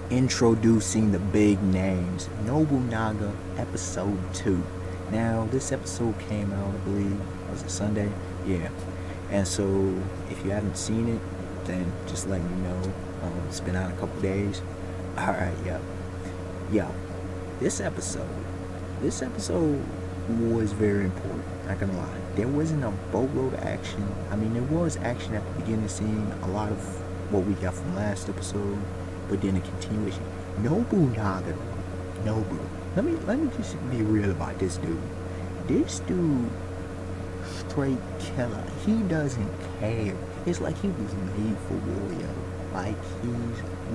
Introducing the big names. Nobunaga episode 2. Now, this episode came out, I believe, was it Sunday? Yeah. And so, if you haven't seen it, then just let me know. It's been out a couple days. Alright, yeah. Yeah. This episode was very important. Not gonna lie. There wasn't a boatload of action. I mean, there was action at the beginning scene, a lot of what we got from last episode, but then a continuation. Nobunaga, Nobu. Let me just be real about this dude. This dude, straight killer. He doesn't care. It's like he was made for warrior. Like he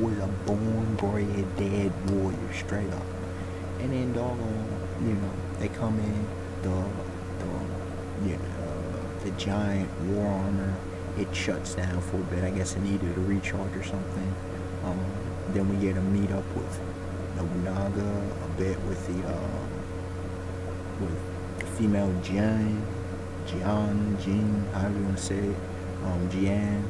was a born, bred, dead warrior, straight up. And then doggone, they come in the giant war armor. It shuts down for a bit. I guess it needed a recharge or something. Then we get a meet up with Nobunaga, a bit with the female Jean, however you want to say it, Jian.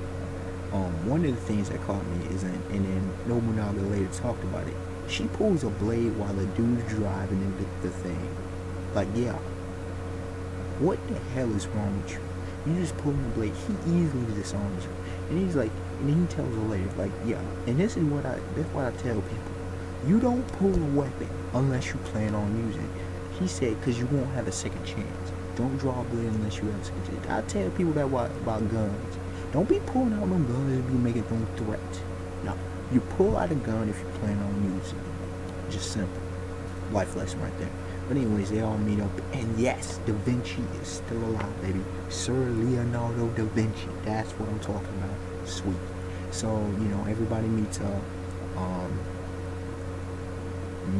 One of the things that caught me is, and then Nobunaga later talked about it. She pulls a blade while the dude's driving in the thing. Like, yeah. What the hell is wrong with you? You just pulling the blade. He easily disarms you. And he's like, and he tells her later, like, yeah. And that's what I tell people. You don't pull a weapon unless you plan on using it. He said, because you won't have a second chance. Don't draw a blade unless you have a second chance. I tell people that about guns. Don't be pulling out them guns and be making them threats. No. You pull out a gun if you plan on using it. Just simple. Life lesson right there. But anyways, they all meet up, and yes, Da Vinci is still alive, baby. Sir Leonardo da Vinci. That's what I'm talking about. Sweet. So, everybody meets up.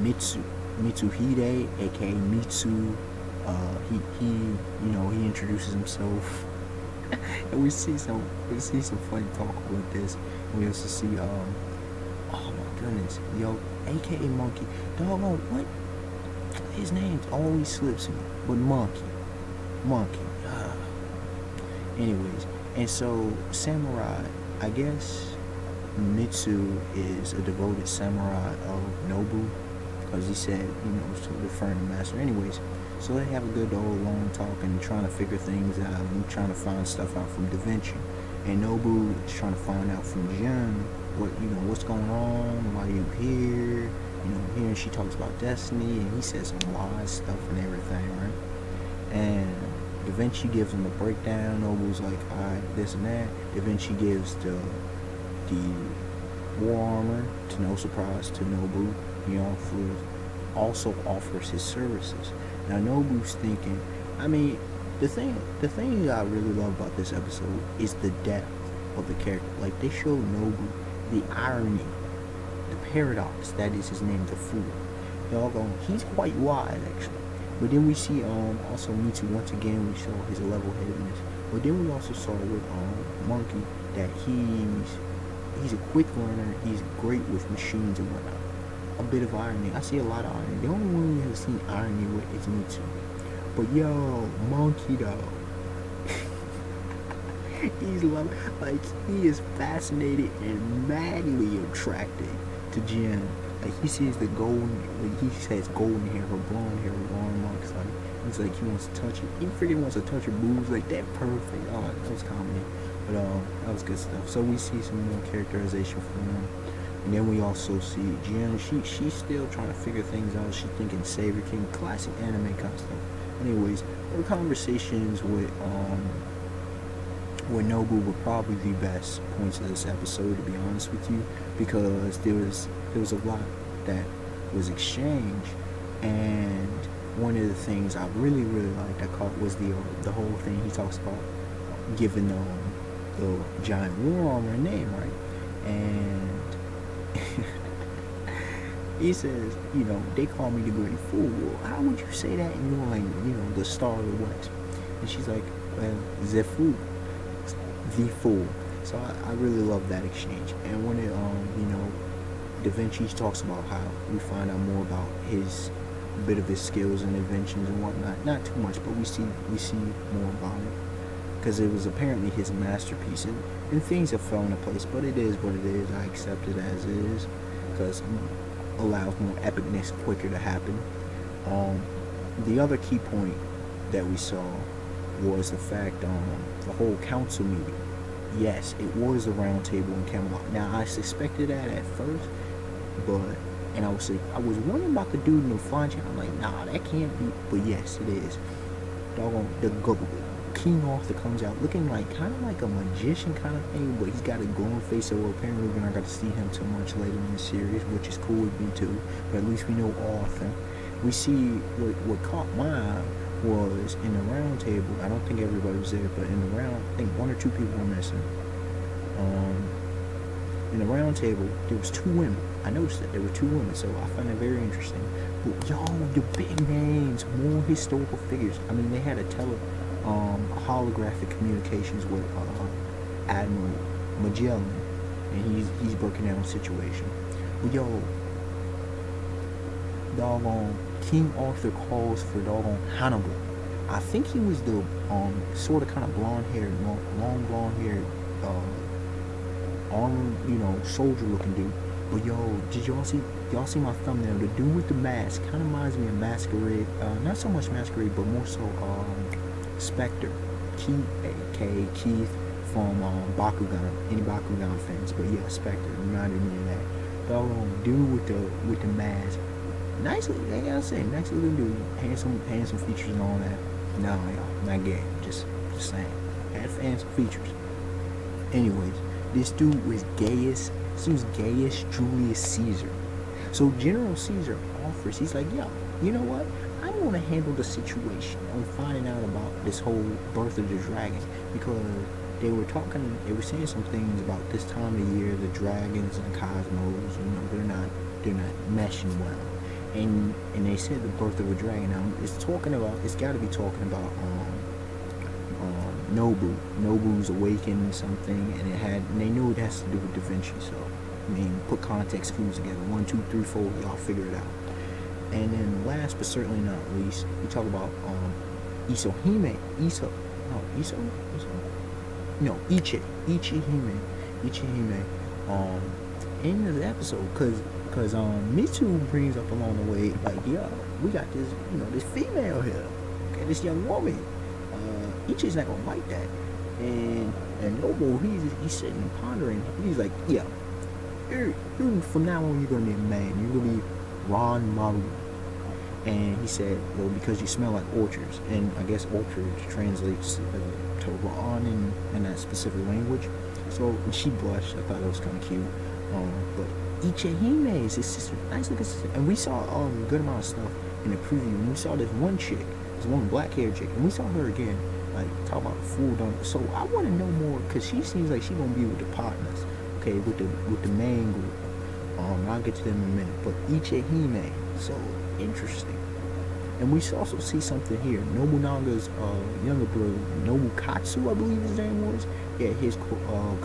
Mitsuhide, aka Mitsu. He introduces himself. And we see some funny talk about this. We also see oh my goodness, aka Monkey. Doggone, what? His name always slips me. But Monkey. Anyways, and so Samurai, I guess Mitsu is a devoted samurai of Nobu, because he said, to referring to master. Anyways, so they have a good old long talk and trying to figure things out and trying to find stuff out from Da Vinci. And Nobu is trying to find out from Jin what's going on, why you here. Here she talks about destiny, and he says some wise stuff and everything, right? And Da Vinci gives him a breakdown. Nobu's like, alright, this and that. Da Vinci gives the war armor, to no surprise to Nobu. He also offers his services. Now Nobu's thinking, the thing I really love about this episode is the depth of the character. Like, they show Nobu the irony, the paradox that is his name, the fool. He's quite wise actually. But then we see also Mitsu once again. We saw his level-headedness. But then we also saw with Monkey that he's a quick learner. He's great with machines and whatnot. A bit of irony. I see a lot of irony. The only one we have seen irony with is Mitsu. But Monkey though. He is fascinated and madly attracted to Jen. Like, he sees the golden, he says golden hair, her blonde hair, long locks. He's like, he wants to touch it. He freaking wants to touch her boobs. Like, that perfect. Oh, that was comedy. But that was good stuff. So we see some more characterization from them. And then we also see Jen. She's still trying to figure things out. She's thinking Savior King, classic anime kind of stuff. Anyways, her conversations with Nobu were probably the best points of this episode, to be honest with you, because there was a lot that was exchanged. And one of the things I really liked I caught was the whole thing he talks about giving the giant war armor a name, right? And he says, they call me the Great Fool. Well, how would you say that in your language? The Star of the West. And she's like, well, the Fool. The Fool. So I really love that exchange. And when it, Da Vinci talks about how we find out more about a bit of his skills and inventions and whatnot. Not too much, but we see more about it. Because it was apparently his masterpiece. And things have fallen into place, but it is what it is. I accept it as it is. because it allows more epicness quicker to happen. Um, the other key point that we saw was the fact the whole council meeting. Yes, it was a round table in Camelot. Now I suspected that at first, but and I was wondering about the dude in the flying chair. I'm like, nah, that can't be. But yes, it is. Doggone the King Arthur comes out looking like kind of like a magician kind of thing, but he's got a glowing face. So apparently we're not going to see him too much later in the series, which is cool with me too. But at least we know Arthur. We see what caught my eye was in the round table. I don't think everybody was there, but in the round, I think one or two people were missing. In the round table, there was two women. I noticed that there were two women, so I found that very interesting. But yo, the big names, more historical figures. I mean, they had a holographic communications with Admiral Magellan, and he's breaking down the situation. But yo, doggone King Arthur calls for doggone Hannibal. I think he was the sort of kind of blonde-haired, long blonde-haired, armored, soldier looking dude. But yo, did y'all see my thumbnail? The dude with the mask kind of reminds me of Masquerade. Not so much Masquerade, but more so Spectre. Keith, aka Keith from Bakugan. Any Bakugan fans? But yeah, Spectre reminded me of that. Doggone dude with the mask. Nice, I gotta say, nice looking dude. Handsome features and all that. No, y'all, not gay. Just saying. Had handsome features. Anyways, this dude was Gaius Julius Caesar. So General Caesar offers, he's like, yo, you know what? I want to handle the situation on finding out about this whole birth of the dragon, because they were saying some things about this time of year, the dragons and the cosmos, they're not meshing well. And they said the birth of a dragon. Now it's got to be talking about Nobu's awakening something, and they knew it has to do with Da Vinci. So I mean, put context clues together. 1, 2, 3, 4. Y'all figure it out. And then last but certainly not least, we talk about Ichihime. In the episode, because Mitsu brings up along the way, like, yo, we got this, this female here, okay, this young woman. Ichi's not gonna like that, and Nobu, he's sitting and pondering. He's like, yeah, you're from now on, you're gonna be a man. You're gonna be Ron Maru. And he said, well, because you smell like orchards, and I guess orchards translates to Ron in that specific language. So she blushed. I thought that was kind of cute. But Ichihime is his sister, nice looking sister, and we saw a good amount of stuff in the preview. And we saw this one chick, this one black-haired chick, and we saw her again. Like, talk about full done. So I want to know more, because she seems like she's gonna be with the partners, okay, with the main group. I'll get to them in a minute. But Ichihime, so interesting. And we also see something here. Nobunaga's younger brother, Nobukatsu, I believe his name was. Yeah, his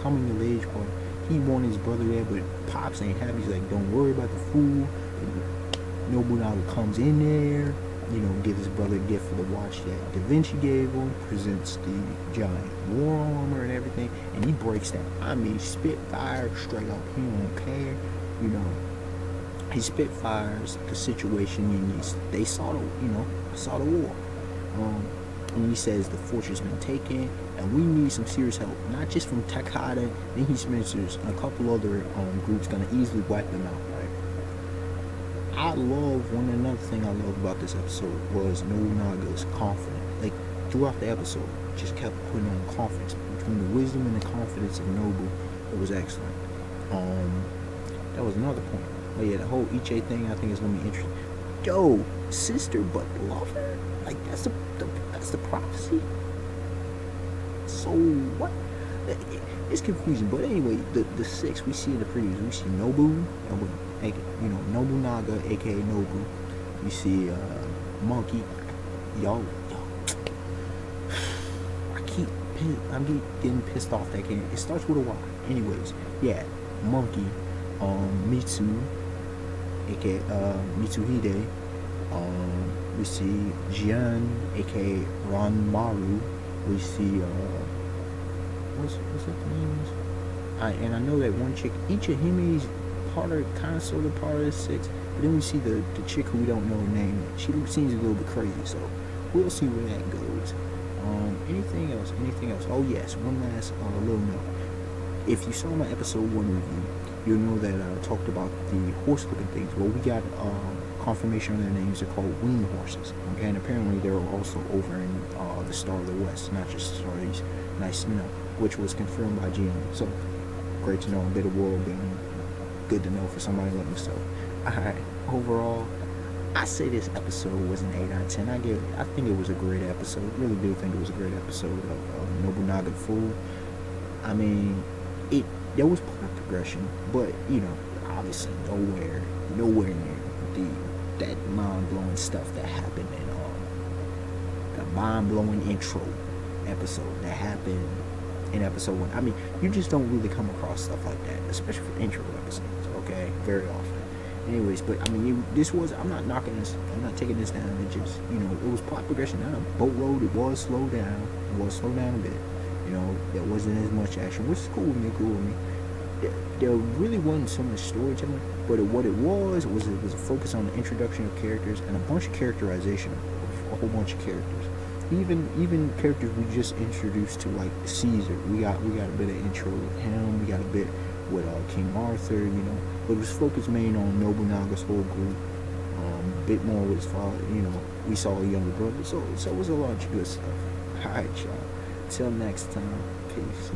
coming of age party. He wanted his brother there, but Pops ain't happy. He's like, don't worry about the fool. Nobunaga comes in there, gives his brother a gift for the watch that Da Vinci gave him, presents the giant war armor and everything, and he breaks that. I mean, spitfire straight up. He don't care, He spitfires the situation, and they saw the war. And he says the fortress has been taken, and we need some serious help, not just from Takada. Then he mentions a couple other groups gonna easily wipe them out. Another thing I love about this episode was Nobunaga's confidence. Like, throughout the episode, just kept putting on confidence. Between the wisdom and the confidence of Nobu, it was excellent. That was another point. But yeah, the whole Ichi thing, I think, is gonna be interesting. Yo, sister but lover? Like, that's the prophecy? So what? It's confusing. But anyway, the six we see in the previews, we see Nobu, Nobunaga, aka Nobu. We see Monkey. Yo. I'm getting pissed off that game. It starts with a Y. Anyways, yeah, Monkey, Mitsu, aka Mitsuhide. We see Jian, aka Ranmaru. We see what's that name? And I know that one chick, Ichihime's kind of sort of part of the six. But then we see the chick who we don't know her name. She seems a little bit crazy, so we'll see where that goes. Anything else? Anything else? Oh yes, one last little note. If you saw my episode 1 review, you'll know that I talked about the horse-looking things. Well, we got confirmation on their names. They're called winged horses. Okay, and apparently they're also over in the Star of the West, not just Star of the East. Nice to know, which was confirmed by GM. So great to know. A bit of world building. Good to know for somebody like myself. Alright, overall, I say this episode was an 8 out of 10. I think it was a great episode. Really do think it was a great episode of Nobunaga Fool. I mean, there was plot progression, but obviously nowhere near that mind-blowing stuff that happened in the mind-blowing intro episode that happened in episode 1. I mean, you just don't really come across stuff like that, especially for intro episodes, okay? Very often. Anyways, but I mean, I'm not knocking this, I'm not taking this down. It just, it was plot progression, not a boatload. It was slowed down. A bit. There wasn't as much action, which is cool with me. There really wasn't so much storytelling, but what it was a focus on the introduction of characters and a bunch of characterization of a whole bunch of characters. Even characters we just introduced to, like Caesar. We got a bit of intro with him. We got a bit with King Arthur. But it was focused mainly on Nobunaga's whole group. A bit more with his father. We saw a younger brother. So it was a lot of good stuff. All right, y'all. Till next time. Peace.